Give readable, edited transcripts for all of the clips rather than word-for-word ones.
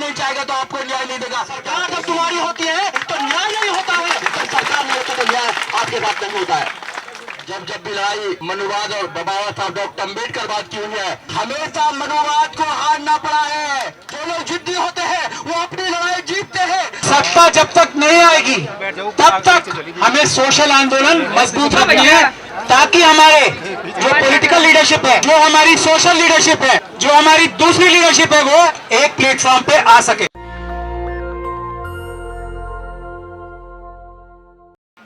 नहीं चाहेगा तो आपको न्याय नहीं देगा। सरकार जब तुम्हारी होती है तो न्याय नहीं होता है, जब सरकार नहीं होती तो न्याय आपके साथ नहीं होता है। जब जब भी लड़ाई मनुवाद और बाबा साहब डॉक्टर अम्बेडकर बात की हुई है, हमेशा मनुवाद को हारना पड़ा है। जो लोग जिद्दी होते हैं वो अपनी लड़ाई जीतते हैं। सत्ता जब तक नहीं आएगी तब तक हमें सोशल आंदोलन मजबूत रखनी है, ताकि हमारे जो पॉलिटिकल लीडरशिप है, जो हमारी सोशल लीडरशिप है, जो हमारी दूसरी लीडरशिप है, वो एक प्लेटफॉर्म पे आ सके।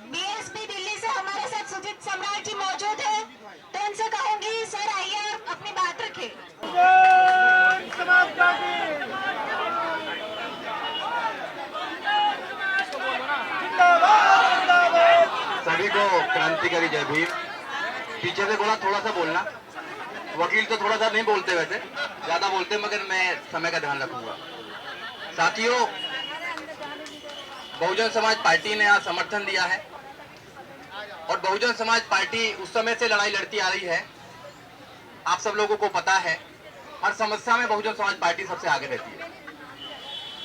बीएसपी दिल्ली से हमारे साथ सुजीत सम्राट जी मौजूद है, तो उनसे कहूंगी सर आइए आप अपनी बात रखें। सभी को क्रांतिकारी जय भीम। पीछे से बोला थोड़ा सा बोलना, वकील तो थोड़ा सा नहीं बोलते, वैसे ज्यादा बोलते, मगर मैं समय का ध्यान रखूंगा। साथियों, बहुजन समाज पार्टी ने आज समर्थन दिया है और बहुजन समाज पार्टी उस समय से लड़ाई लड़ती आ रही है। आप सब लोगों को पता है, हर समस्या में बहुजन समाज पार्टी सबसे आगे रहती है।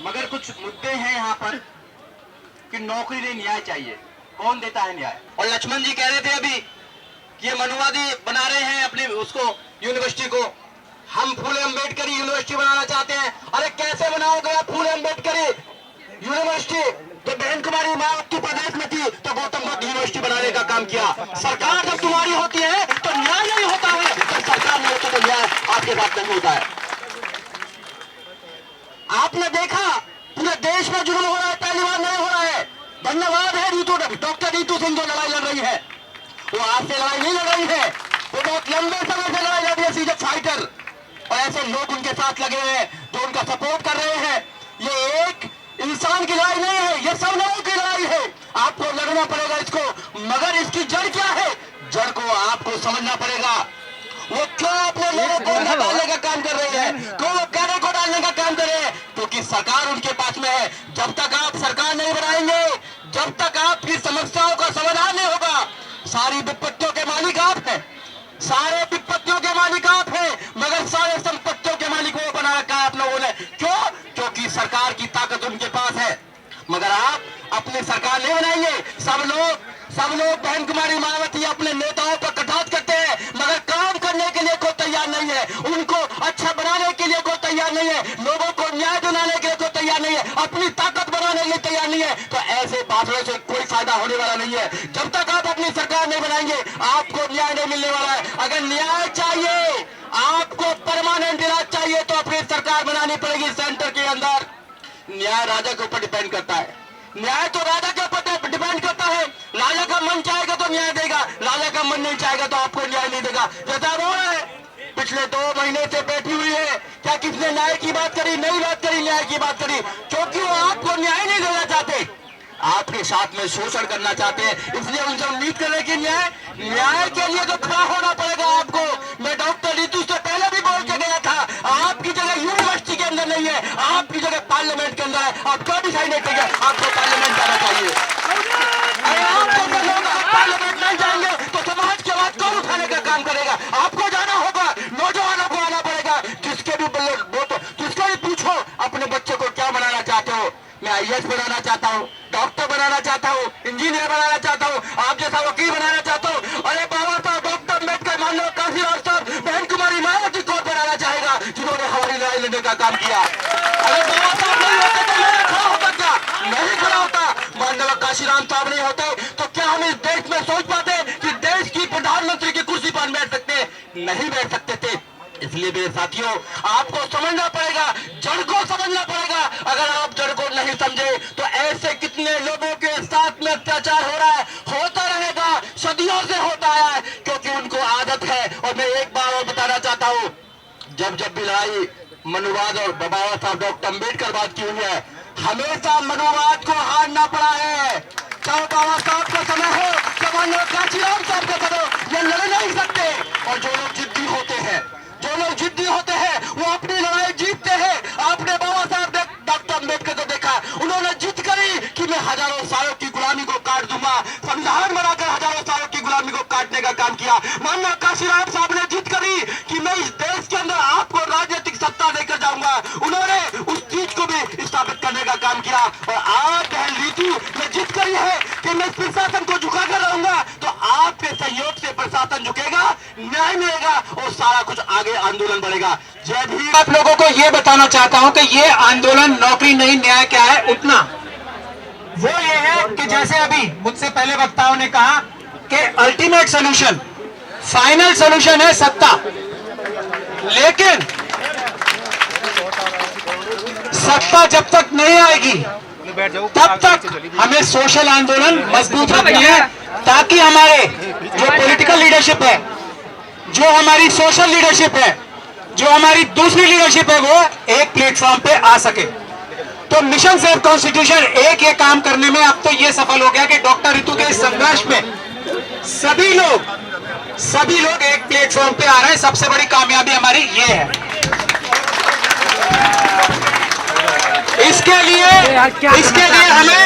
मगर कुछ मुद्दे हैं यहाँ पर कि नौकरी नहीं, न्याय चाहिए। कौन देता है न्याय? और लक्ष्मण जी कह रहे थे अभी कि ये मनुवादी बना रहे हैं अपनी उसको यूनिवर्सिटी को, हम फूले अम्बेडकरी यूनिवर्सिटी बनाना चाहते हैं। अरे कैसे बनाओगे आप फूले अम्बेडकरी यूनिवर्सिटी? तो बहन कुमारी माँ उत्तर प्रदेश में थी तो गौतम बुद्ध यूनिवर्सिटी बनाने का काम किया। सरकार जब तुम्हारी होती है तो न्याय नहीं होता है, जब सरकार नहीं होती तो न्याय आपके साथ नहीं होता है। आपने देखा पूरे देश में जुर्म हो रहा है, पहली बार नहीं हो रहा है। धन्यवाद है डॉक्टर रीतू सिंह जो लड़ाई लड़ रही है। वो आज से लड़ाई नहीं लड़ रही है, वो बहुत लंबे समय से लड़ाई लड़ रही है, सीजन फाइटर। और ऐसे लोग उनके साथ लगे हुए हैं जो उनका सपोर्ट कर रहे हैं। ये एक इंसान की लड़ाई नहीं है, ये सब लोगों की लड़ाई है। आपको लड़ना पड़ेगा इसको, मगर इसकी जड़ क्या है, जड़ को आपको समझना पड़ेगा। वो क्यों अपने लोगों को डालने का काम कर रही है, क्यों वो कैडर को डालने का काम कर रहे हैं? क्योंकि सरकार उनके पास में है। जब तक आप सरकार नहीं बनाएंगे, जब तक आपकी समस्याओं का समाधान नहीं होगा, सारी विपत्तियों के मालिक आप हैं, सारे विपत्तियों के मालिक आप हैं, मगर सारे संपत्तियों के मालिक वो बना रखा है आप लोगों ने। क्यों? क्योंकि सरकार की ताकत उनके पास है। मगर आप अपनी सरकार नहीं बनाएंगे। सब लोग बहन कुमारी मायावती अपने नेताओं पर कटाक्ष करते हैं, मगर काम करने के लिए कोई तैयार नहीं है। उनको अच्छा बनाने के लिए कोई तैयार नहीं है, लोगों को न्याय दिलाने के लिए कोई तैयार नहीं है, अपनी ताकत बनाने के लिए तैयार नहीं है। तो ऐसे भाषणों से कोई फायदा होने वाला नहीं है। जब तक आप अपनी सरकार नहीं बनाएंगे आपको न्याय नहीं मिलने वाला है। अगर न्याय चाहिए, आपको परमानेंट इलाज चाहिए, तो अपनी सरकार बनानी पड़ेगी सेंटर के अंदर। न्याय राजा के ऊपर डिपेंड करता है, न्याय तो राजा के ऊपर डिपेंड करता है। राजा का मन चाहेगा तो न्याय देगा, राजा का मन नहीं चाहेगा तो आपको न्याय नहीं देगा। जैसा वो है पिछले 2 महीने से बैठी हुई है, क्या किसने न्याय की बात करी? नहीं बात करी, न्याय की बात करी, क्योंकि वो आपको न्याय नहीं देना चाहते, आपके साथ में शोषण करना चाहते हैं। इसलिए उनसे उम्मीद करें कि न्याय के लिए तो खड़ा होना पड़ेगा आपको। मैं डॉक्टर रीतू से पहले भी बोल के गया था, आपकी जगह यूनिवर्सिटी के अंदर नहीं है, आपकी जगह पार्लियामेंट के अंदर है। आप क्यों डिसाइड नहीं करिए, आपको पार्लियामेंट जाना चाहिए। अरे आप जैसे लोग पार्लियामेंट नहीं जाएंगे तो समाज की आवाज कौन उठाने का काम करेगा? आपको जाना होगा, नौजवानों को आना पड़ेगा। जिसके भी पूछो अपने बच्चे को क्या बनाना चाहते हो? मैं IAS बनाना चाहता हूँ, डॉक्टर बनाना चाहता हूँ, इंजीनियर बनाना चाहता हूँ, आप जैसा वकील बनाना चाहता हूँ। अरे बाबा साहब डॉक्टर अम्बेडकर, मान लो काशीराम साहब, बहन कुमारी मायावती कौन बनाना चाहेगा जिन्होंने हमारी लड़ाई लड़ने का काम किया? अरे बाबा साहब नहीं होते तो मैं खड़ा होता क्या? नहीं खड़ा होता। मान लो काशीराम साहब नहीं होते तो क्या हम इस देश में सोच पाते कि देश की प्रधानमंत्री की कुर्सी पर बैठ सकते? नहीं बैठ सकते थे। इसलिए मेरे साथियों, आपको समझना पड़ेगा, जड़ को समझना पड़ेगा। अगर आप जड़ को नहीं समझे तो ऐसे कितने लोगों के साथ में अत्याचार हो रहा है, होता रहेगा, सदियों से होता आया है, क्योंकि उनको आदत है। और मैं एक बार और बताना चाहता हूँ, जब जब भी लड़ाई मनुवाद और बाबा साहब डॉक्टर अम्बेडकर बात की हुई है, हमेशा मनुवाद को हारना पड़ा है। चाहे बाबा साहब का समय हो, चाहे काशीराम साहब का समय हो, ये लड़ नहीं सकते। और जो लोग जिद्दी होते हैं वो अपनी लड़ाई जीतते हैं। आपने बाबा साहब डॉक्टर अम्बेडकर को देखा, उन्होंने जिद करी कि मैं हजारों सालों की गुलामी को काट दूंगा, संविधान बनाकर हजारों सालों की गुलामी को काटने का काम किया। माननीय काशीराम साहब ने जिद करी कि मैं इस देश के अंदर आपको राजनीतिक सत्ता देकर जाऊंगा। उन्होंने उस चीज को भी आगे आंदोलन बढ़ेगा। जय भीम। आप लोगों को ये बताना चाहता हूं कि ये आंदोलन नौकरी नहीं न्याय क्या है उतना वो ये है कि जैसे अभी मुझसे पहले वक्ताओं ने कहा कि अल्टीमेट सॉल्यूशन, फाइनल सॉल्यूशन है सत्ता, लेकिन सत्ता जब तक नहीं आएगी तब तक हमें सोशल आंदोलन मजबूत रखनी है, ताकि हमारे जो पॉलिटिकल लीडरशिप है, जो हमारी सोशल लीडरशिप है, जो हमारी दूसरी लीडरशिप है, वो एक प्लेटफॉर्म पे आ सके। तो मिशन सेव कॉन्स्टिट्यूशन एक ये काम करने में अब तो ये सफल हो गया कि डॉक्टर रितु के इस संघर्ष में सभी लोग एक प्लेटफॉर्म पे आ रहे हैं। सबसे बड़ी कामयाबी हमारी ये है। इसके लिए हमें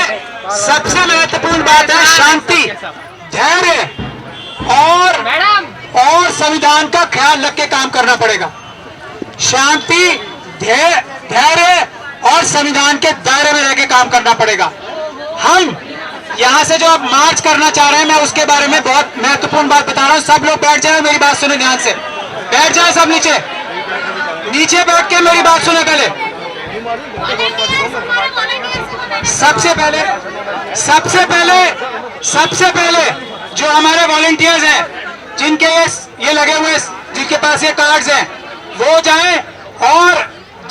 सबसे महत्वपूर्ण बात है शांति, धैर्य और संविधान का ख्याल रख के काम करना पड़ेगा। शांति, धैर्य और संविधान के दायरे में रह के काम करना पड़ेगा। हम यहां से जो अब मार्च करना चाह रहे हैं, मैं उसके बारे में बहुत महत्वपूर्ण बात बता रहा हूं। सब लोग बैठ जाए, मेरी बात सुने ध्यान से। बैठ जाए सब नीचे बैठ के मेरी बात सुने। पहले सबसे पहले जो हमारे वॉलंटियर्स हैं, जिनके ये लगे हुए, जिनके पास ये कार्ड्स हैं, वो जाएं और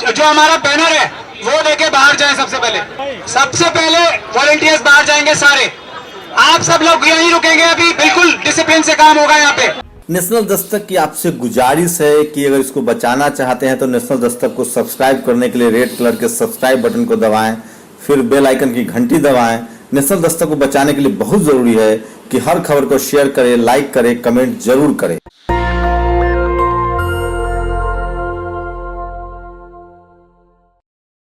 जो हमारा बैनर है वो लेके बाहर जाएं। सबसे पहले वॉलंटियर्स बाहर जाएंगे सारे। आप सब लोग यहीं रुकेंगे, अभी बिल्कुल डिसिप्लिन से काम होगा यहाँ पे। नेशनल दस्तक की आपसे गुजारिश है कि अगर इसको बचाना चाहते हैं तो नेशनल दस्तक को सब्सक्राइब करने के लिए रेड कलर के सब्सक्राइब बटन को दबाएं, फिर बेल आइकन की घंटी दबाएं। नेशनल दस्तक को बचाने के लिए बहुत जरूरी है कि हर खबर को शेयर करें, लाइक करें, कमेंट जरूर करें।